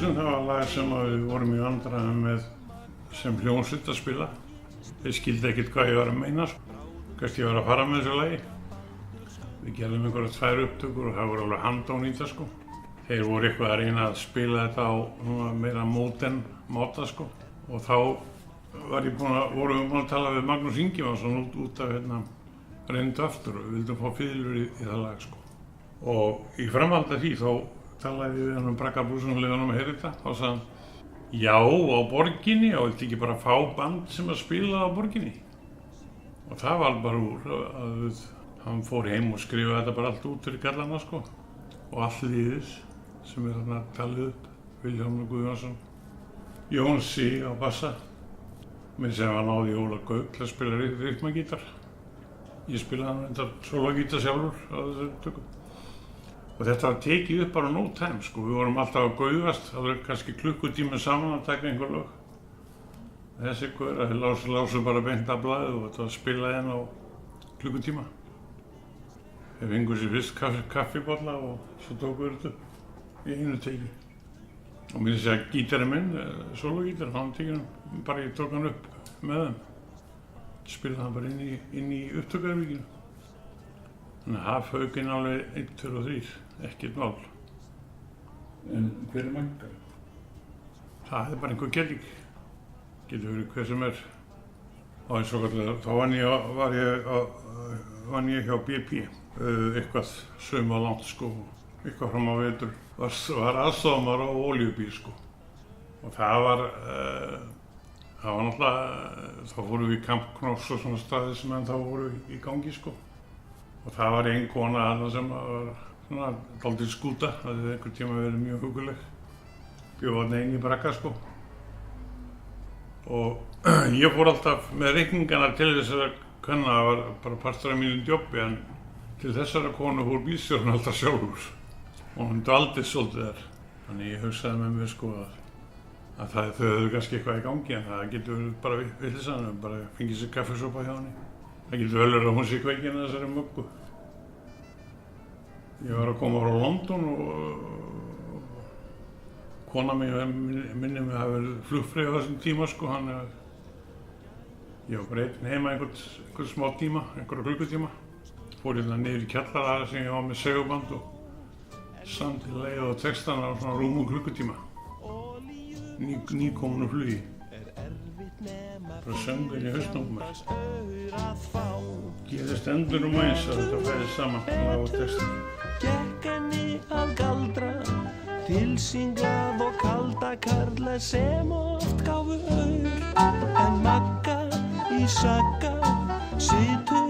Bluesinn, það var lag sem við vorum í vandræðum með sem hljómsveit að spila. Þeir skildi ekkert hvað ég var að meina, hvert ég var að fara með þessu lagi. Við gerðum einhverjar 2 upptökur og það voru alveg handón í það sko. Þeir voru eitthvað að reyna að spila þetta á meira móten máta sko. Og þá vorum við búin að tala við Magnús Ingimarsson út af Reyndu aftur og við vildum fá fiðlur í það lag sko. Og í framhaldi af því þá talaði við hann Bragga Bluesinn-leganum að heyra þetta. Þá sagði hann, já, á Borginni, og viltu ekki bara fá band sem að spila á Borginni? Og það var bara úr að hann fór heim og skrifaði þetta bara allt út fyrir kallana sko. Og allt liðið sem þarna talið upp, Vilhjálmur Guðjónsson, Jónsi á bassa, minn sem var náði Óla Gauk til að spila rytmagítar. Ég spilaði hann þetta sólogítar sjálfur á þessu tökum. Og þetta var tekið upp bara no time sko, við vorum alltaf að gaugast, það var kannski klukkutíma saman að taka einhver lög. Þessi þeir lásu bara beint af blaðið og þetta var spilað inn á klukkutíma. Þeir fengu sér fyrst kaffibolla og svo tóku við þetta í einu teki. Og mér sé að gítarinn minn, sólogítar, hann tekið hann, bara ég tók hann upp með þeim. Spilaði hann bara inn í upptökuherberginu. Þannig að hafhauginn alveg 1, 2 og 3, ekkert mál. En hver Magga? Það er bara einhver kelling. Getur verið hver sem er. Og eins og kallega, þá vann ég hjá BP. Eitthvað sauma langt sko, eitthvað fram á vetur. Var aðstofamaður á olíubíl sko. Og það var náttúrulega, þá fórum við í Camp Knoss og svona staði sem þá voru í gangi sko. Og það var ein kona þarna sem var svona dálítið skúta, það hefði einhvern tíma verið mjög huguleg. Bjó þarna ein í Bragga sko. Og ég fór alltaf með reikningarnar til þess að kanna, það var bara partur af mínu jobbi, en til þessara konu fór bílstjórinn alltaf sjálfur. Og hún dvaldist svolítið þar. Þannig ég hugsaði með mér sko að þau höfðu kannski eitthvað í gangi, en það getur verið bara vitleysa, bara fengið sér kaffisopa hjá henni. Það getur vel verið að hún sé kveikinn að þessari möggu. Ég var að koma frá London og kona minni mig hafi verið flugfreyja á þessum tíma sko, ég var bara einn heima einhvern smá tíma, einhverja klukkutíma. Fór hérna niður í kjallara sem ég var með seguband og samdi lagið og textana á svona rúmum klukkutíma. Nýkomnu flugi. Bara söngur í hausnum mér. Gerðist endur eins að þetta færi saman, lag og texti. Gekk henni að galdra, tilsinglað og kalda karla sem oft gáfu aur. En Magga í Sagga situr